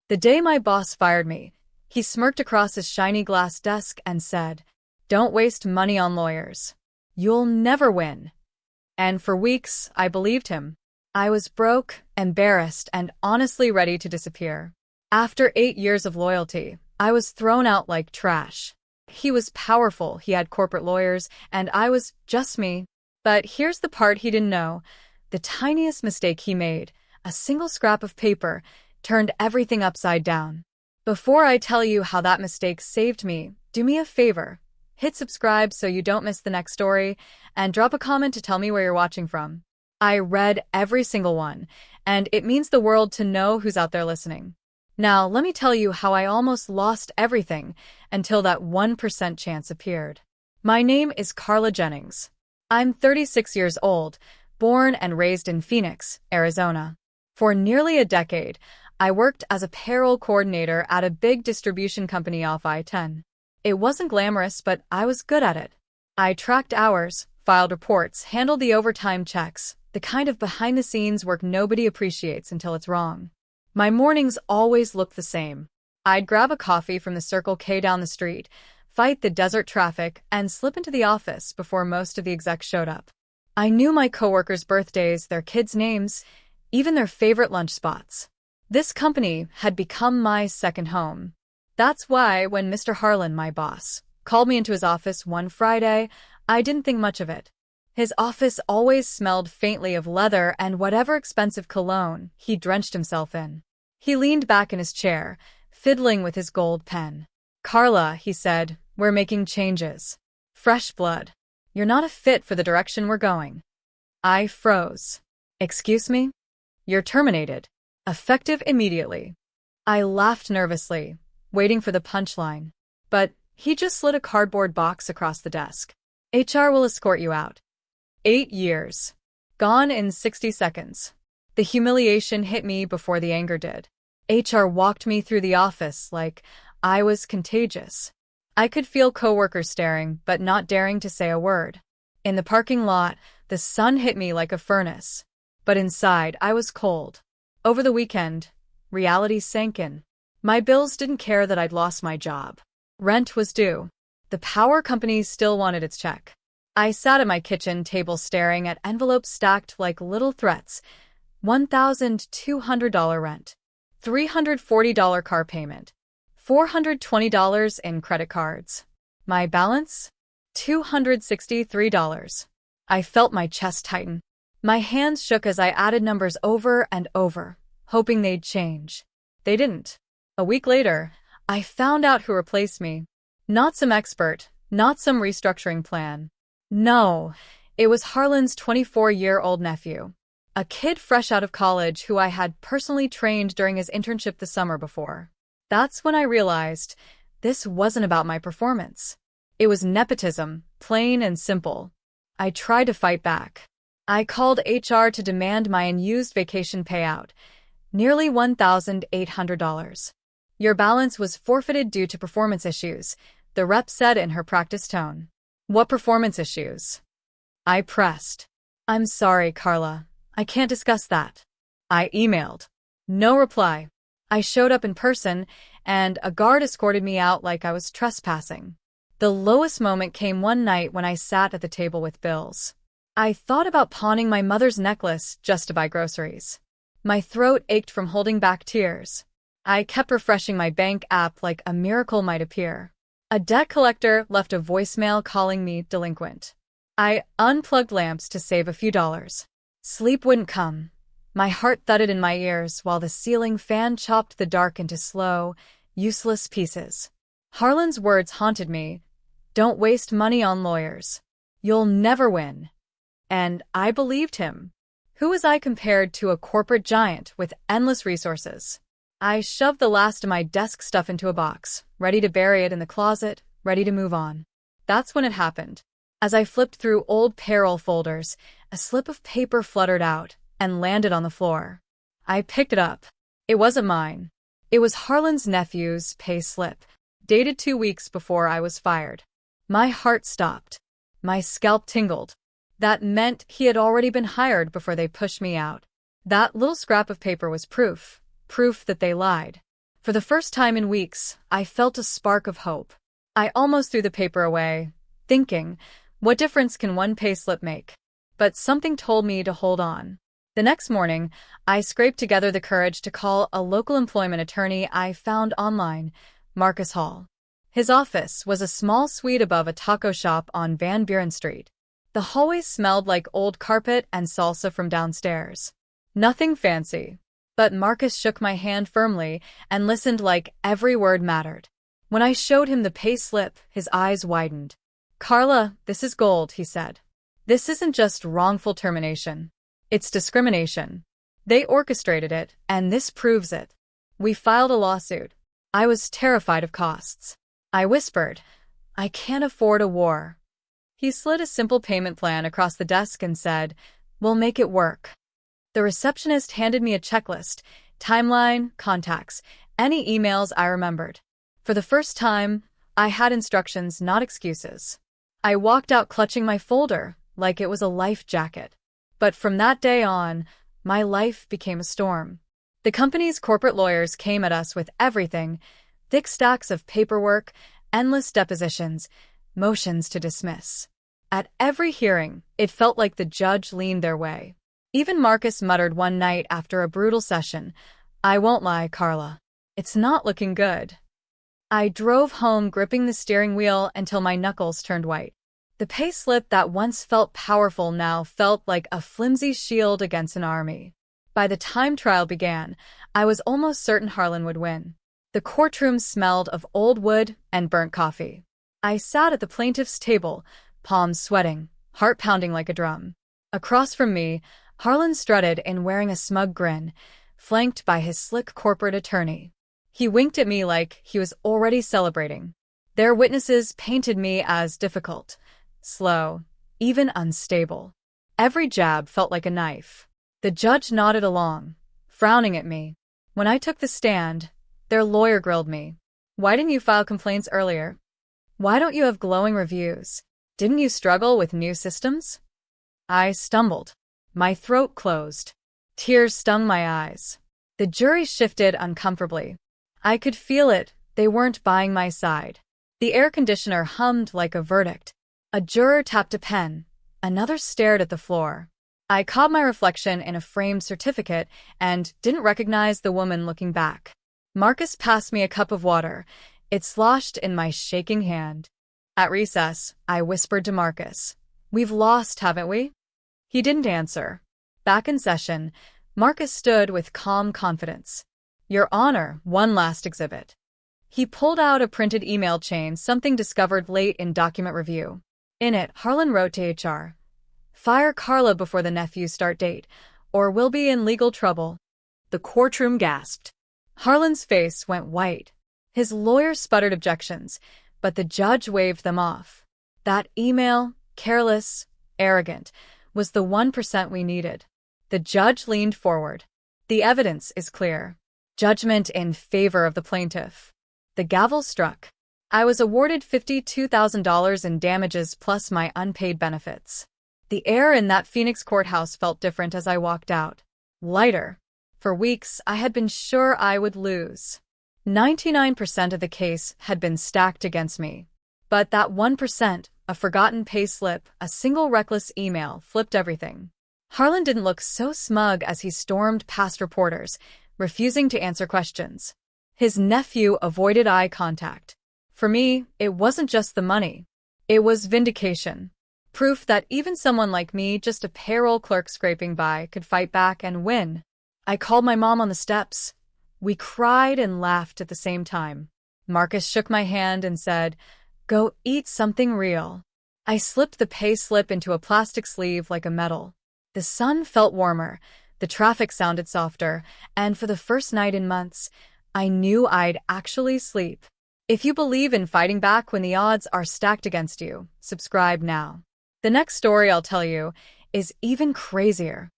The day my boss fired me, he smirked across his shiny glass desk and said, "Don't waste money on lawyers. You'll never win." And for weeks, I believed him. I was broke, embarrassed, and honestly ready to disappear. After 8 years of loyalty, I was thrown out like trash. He was powerful, he had corporate lawyers, and I was just me. But here's the part he didn't know. The tiniest mistake he made, a single scrap of paper, turned everything upside down. Before I tell you how that mistake saved me, do me a favor. Hit subscribe so you don't miss the next story, and drop a comment to tell me where you're watching from. I read every single one, and it means the world to know who's out there listening. Now, let me tell you how I almost lost everything until that 1% chance appeared. My name is Carla Jennings. I'm 36 years old, born and raised in Phoenix, Arizona. For nearly a decade, I worked as a payroll coordinator at a big distribution company off I-10. It wasn't glamorous, but I was good at it. I tracked hours, filed reports, handled the overtime checks, the kind of behind-the-scenes work nobody appreciates until it's wrong. My mornings always looked the same. I'd grab a coffee from the Circle K down the street, fight the desert traffic, and slip into the office before most of the execs showed up. I knew my coworkers' birthdays, their kids' names, even their favorite lunch spots. This company had become my second home. That's why when Mr. Harlan, my boss, called me into his office one Friday, I didn't think much of it. His office always smelled faintly of leather and whatever expensive cologne he drenched himself in. He leaned back in his chair, fiddling with his gold pen. "Carla," he said, "we're making changes. Fresh blood. You're not a fit for the direction we're going." I froze. "Excuse me? You're terminated. Effective immediately." I laughed nervously, waiting for the punchline. But he just slid a cardboard box across the desk. "HR will escort you out." 8 years. Gone in 60 seconds. The humiliation hit me before the anger did. HR walked me through the office like I was contagious. I could feel coworkers staring, but not daring to say a word. In the parking lot, the sun hit me like a furnace. But inside, I was cold. Over the weekend, reality sank in. My bills didn't care that I'd lost my job. Rent was due. The power company still wanted its check. I sat at my kitchen table staring at envelopes stacked like little threats. $1,200 rent. $340 car payment. $420 in credit cards. My balance? $263. I felt my chest tighten. My hands shook as I added numbers over and over, hoping they'd change. They didn't. A week later, I found out who replaced me. Not some expert, not some restructuring plan. No, it was Harlan's 24-year-old nephew. A kid fresh out of college who I had personally trained during his internship the summer before. That's when I realized this wasn't about my performance. It was nepotism, plain and simple. I tried to fight back. I called HR to demand my unused vacation payout, nearly $1,800. "Your balance was forfeited due to performance issues," the rep said in her practiced tone. "What performance issues?" I pressed. "I'm sorry, Carla. I can't discuss that." I emailed. No reply. I showed up in person, and a guard escorted me out like I was trespassing. The lowest moment came one night when I sat at the table with bills. I thought about pawning my mother's necklace just to buy groceries. My throat ached from holding back tears. I kept refreshing my bank app like a miracle might appear. A debt collector left a voicemail calling me delinquent. I unplugged lamps to save a few dollars. Sleep wouldn't come. My heart thudded in my ears while the ceiling fan chopped the dark into slow, useless pieces. Harlan's words haunted me. "Don't waste money on lawyers. You'll never win." And I believed him. Who was I compared to a corporate giant with endless resources? I shoved the last of my desk stuff into a box, ready to bury it in the closet, ready to move on. That's when it happened. As I flipped through old payroll folders, a slip of paper fluttered out and landed on the floor. I picked it up. It wasn't mine. It was Harlan's nephew's pay slip, dated 2 weeks before I was fired. My heart stopped. My scalp tingled. That meant he had already been hired before they pushed me out. That little scrap of paper was proof that they lied. For the first time in weeks, I felt a spark of hope. I almost threw the paper away, thinking, what difference can one payslip make? But something told me to hold on. The next morning, I scraped together the courage to call a local employment attorney I found online, Marcus Hall. His office was a small suite above a taco shop on Van Buren Street. The hallway smelled like old carpet and salsa from downstairs. Nothing fancy. But Marcus shook my hand firmly and listened like every word mattered. When I showed him the pay slip, his eyes widened. "Carla, this is gold," he said. "This isn't just wrongful termination. It's discrimination. They orchestrated it, and this proves it. We filed a lawsuit." I was terrified of costs. I whispered, "I can't afford a war." He slid a simple payment plan across the desk and said, "We'll make it work." The receptionist handed me a checklist, timeline, contacts, any emails I remembered. For the first time, I had instructions, not excuses. I walked out clutching my folder like it was a life jacket. But from that day on, my life became a storm. The company's corporate lawyers came at us with everything: thick stacks of paperwork, endless depositions, motions to dismiss. At every hearing, it felt like the judge leaned their way. Even Marcus muttered one night after a brutal session, "I won't lie, Carla. It's not looking good." I drove home gripping the steering wheel until my knuckles turned white. The pay slip that once felt powerful now felt like a flimsy shield against an army. By the time trial began, I was almost certain Harlan would win. The courtroom smelled of old wood and burnt coffee. I sat at the plaintiff's table, palms sweating, heart pounding like a drum. Across from me, Harlan strutted in wearing a smug grin, flanked by his slick corporate attorney. He winked at me like he was already celebrating. Their witnesses painted me as difficult, slow, even unstable. Every jab felt like a knife. The judge nodded along, frowning at me. When I took the stand, their lawyer grilled me. "Why didn't you file complaints earlier? Why don't you have glowing reviews? Didn't you struggle with new systems?" I stumbled. My throat closed. Tears stung my eyes. The jury shifted uncomfortably. I could feel it. They weren't buying my side. The air conditioner hummed like a verdict. A juror tapped a pen. Another stared at the floor. I caught my reflection in a framed certificate and didn't recognize the woman looking back. Marcus passed me a cup of water. It sloshed in my shaking hand. At recess, I whispered to Marcus, "We've lost, haven't we?" He didn't answer. Back in session, Marcus stood with calm confidence. "Your Honor, one last exhibit." He pulled out a printed email chain, something discovered late in document review. In it, Harlan wrote to HR, "Fire Carla before the nephew start date, or we'll be in legal trouble." The courtroom gasped. Harlan's face went white. His lawyer sputtered objections, but the judge waved them off. That email, careless, arrogant, was the 1% we needed. The judge leaned forward. "The evidence is clear. Judgment in favor of the plaintiff." The gavel struck. I was awarded $52,000 in damages plus my unpaid benefits. The air in that Phoenix courthouse felt different as I walked out. Lighter. For weeks, I had been sure I would lose. 99% of the case had been stacked against me. But that 1%, a forgotten pay slip, a single reckless email, flipped everything. Harlan didn't look so smug as he stormed past reporters, refusing to answer questions. His nephew avoided eye contact. For me, it wasn't just the money. It was vindication. Proof that even someone like me, just a payroll clerk scraping by, could fight back and win. I called my mom on the steps. We cried and laughed at the same time. Marcus shook my hand and said, "Go eat something real." I slipped the pay slip into a plastic sleeve like a medal. The sun felt warmer, the traffic sounded softer, and for the first night in months, I knew I'd actually sleep. If you believe in fighting back when the odds are stacked against you, subscribe now. The next story I'll tell you is even crazier.